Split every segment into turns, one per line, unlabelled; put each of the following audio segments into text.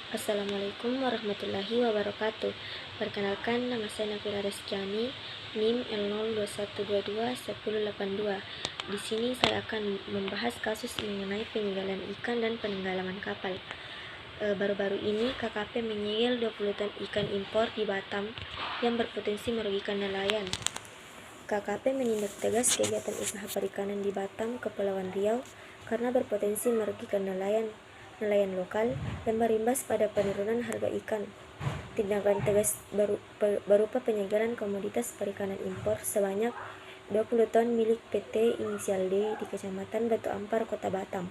Assalamualaikum warahmatullahi wabarakatuh. Perkenalkan, nama saya Nafira Reskiani, NIM L021221082. Di sini saya akan membahas kasus mengenai penyegelan ikan dan penenggelaman kapal. Baru-baru ini KKP menyegel 20 ton ikan impor di Batam yang berpotensi merugikan nelayan. KKP menindak tegas kegiatan usaha perikanan di Batam, Kepulauan Riau karena berpotensi merugikan nelayan lokal dan berimbas pada penurunan harga ikan. Tindakan tegas berupa penyegelan komoditas perikanan impor sebanyak 20 ton milik PT Inisial D di Kecamatan Batu Ampar, Kota Batam.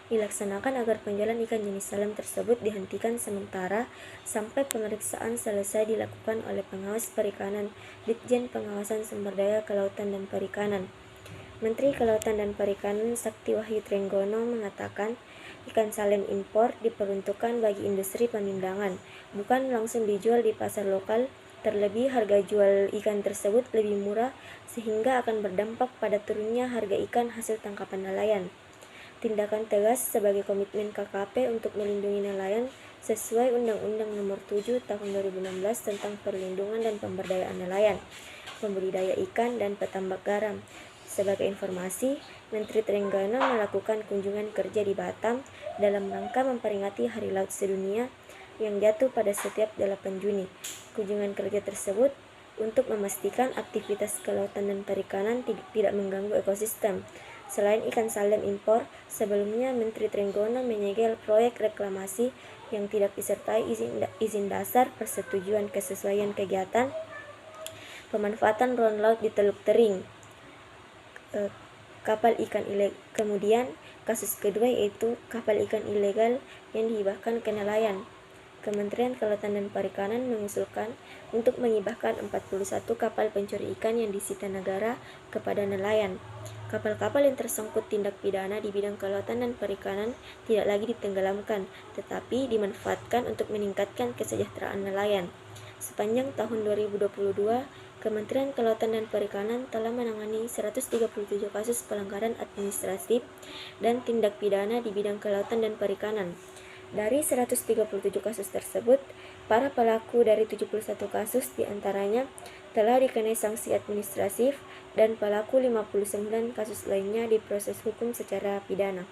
Dilaksanakan agar penjualan ikan jenis salam tersebut dihentikan sementara sampai pemeriksaan selesai dilakukan oleh pengawas perikanan Ditjen Pengawasan Sumber Daya Kelautan dan Perikanan. Menteri Kelautan dan Perikanan Sakti Wahyu Trenggono mengatakan ikan salem impor diperuntukkan bagi industri pemindangan, bukan langsung dijual di pasar lokal. Terlebih harga jual ikan tersebut lebih murah sehingga akan berdampak pada turunnya harga ikan hasil tangkapan nelayan. Tindakan tegas sebagai komitmen KKP untuk melindungi nelayan sesuai Undang-Undang Nomor 7 Tahun 2016 tentang Perlindungan dan Pemberdayaan Nelayan, Pembudidaya Ikan dan Petambak Garam. Sebagai informasi, Menteri Trenggono melakukan kunjungan kerja di Batam dalam rangka memperingati Hari Laut Sedunia yang jatuh pada setiap 8 Juni. Kunjungan kerja tersebut untuk memastikan aktivitas kelautan dan perikanan tidak mengganggu ekosistem. Selain ikan salem impor, sebelumnya Menteri Trenggono menyegel proyek reklamasi yang tidak disertai izin dasar persetujuan kesesuaian kegiatan pemanfaatan ruang laut di Teluk Tering, kapal ikan ilegal. Kemudian kasus kedua yaitu kapal ikan ilegal yang dihibahkan ke nelayan. Kementerian Kelautan dan Perikanan mengusulkan untuk menghibahkan 41 kapal pencuri ikan yang disita negara kepada nelayan. Kapal-kapal yang tersangkut tindak pidana di bidang kelautan dan perikanan tidak lagi ditenggelamkan, tetapi dimanfaatkan untuk meningkatkan kesejahteraan nelayan. Sepanjang tahun 2022, Kementerian Kelautan dan Perikanan telah menangani 137 kasus pelanggaran administratif dan tindak pidana di bidang kelautan dan perikanan. Dari 137 kasus tersebut, para pelaku dari 71 kasus diantaranya telah dikenai sanksi administratif dan pelaku 59 kasus lainnya diproses hukum secara pidana.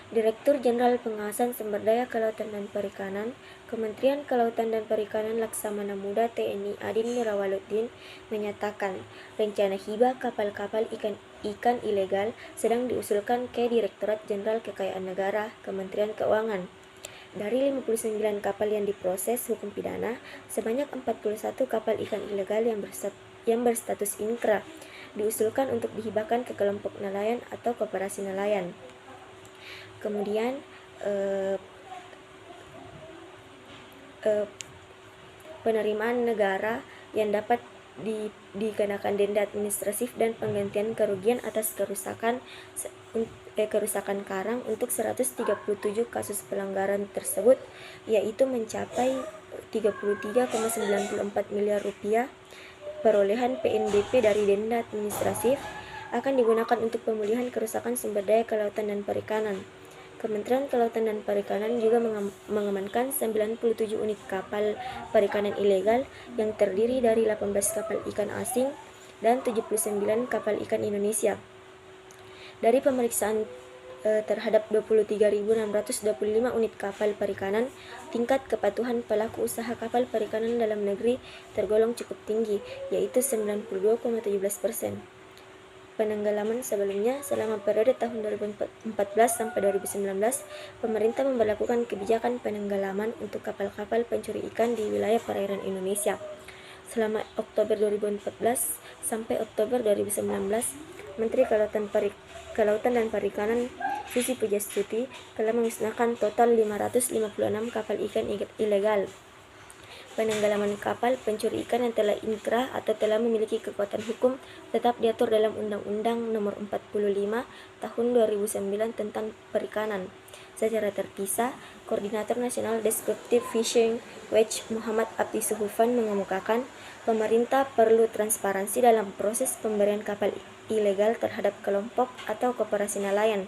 Direktur Jenderal Pengawasan Sumber Daya Kelautan dan Perikanan, Kementerian Kelautan dan Perikanan Laksamana Muda TNI Adin Mirawaluddin menyatakan rencana hibah kapal-kapal ikan ilegal sedang diusulkan ke Direktorat Jenderal Kekayaan Negara, Kementerian Keuangan. Dari 59 kapal yang diproses hukum pidana, sebanyak 41 kapal ikan ilegal yang berstatus inkra diusulkan untuk dihibahkan ke kelompok nelayan atau koperasi nelayan. Kemudian penerimaan negara yang dapat dikenakan denda administratif dan penggantian kerugian atas kerusakan karang untuk 137 kasus pelanggaran tersebut, yaitu mencapai 33,94 miliar rupiah. Perolehan PNBP dari denda administratif akan digunakan untuk pemulihan kerusakan sumber daya kelautan dan perikanan. Kementerian Kelautan dan Perikanan juga mengamankan 97 unit kapal perikanan ilegal yang terdiri dari 18 kapal ikan asing dan 79 kapal ikan Indonesia. Dari pemeriksaan terhadap 23.625 unit kapal perikanan, tingkat kepatuhan pelaku usaha kapal perikanan dalam negeri tergolong cukup tinggi, yaitu 92,17%. Penenggelaman sebelumnya, selama periode tahun 2014 sampai 2019, pemerintah memberlakukan kebijakan penenggelaman untuk kapal-kapal pencuri ikan di wilayah perairan Indonesia. Selama Oktober 2014 sampai Oktober 2019, Menteri Kelautan dan Perikanan Susi Pujastuti telah memusnahkan total 556 kapal ikan ilegal. Penenggelaman kapal pencuri ikan yang telah inkrah atau telah memiliki kekuatan hukum tetap diatur dalam Undang-Undang Nomor 45 Tahun 2009 tentang Perikanan. Secara terpisah, Koordinator Nasional Deskriptif Fishing Watch Muhammad Abdi Suhufan mengemukakan pemerintah perlu transparansi dalam proses pemberian kapal ilegal terhadap kelompok atau koperasi nelayan.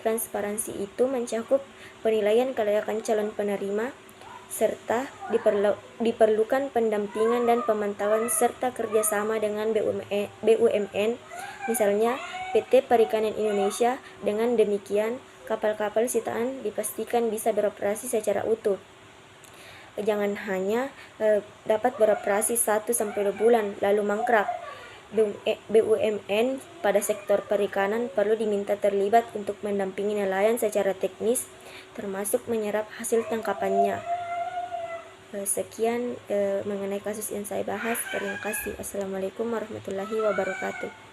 Transparansi itu mencakup penilaian kelayakan calon penerima, serta diperlukan pendampingan dan pemantauan serta kerjasama dengan BUMN, misalnya PT Perikanan Indonesia. Dengan demikian, kapal-kapal sitaan dipastikan bisa beroperasi secara utuh. Jangan hanya dapat beroperasi 1-2 bulan lalu mangkrak. BUMN pada sektor perikanan perlu diminta terlibat untuk mendampingi nelayan secara teknis, termasuk menyerap hasil tangkapannya. Sekian mengenai kasus yang saya bahas. Terima kasih. Assalamualaikum warahmatullahi wabarakatuh.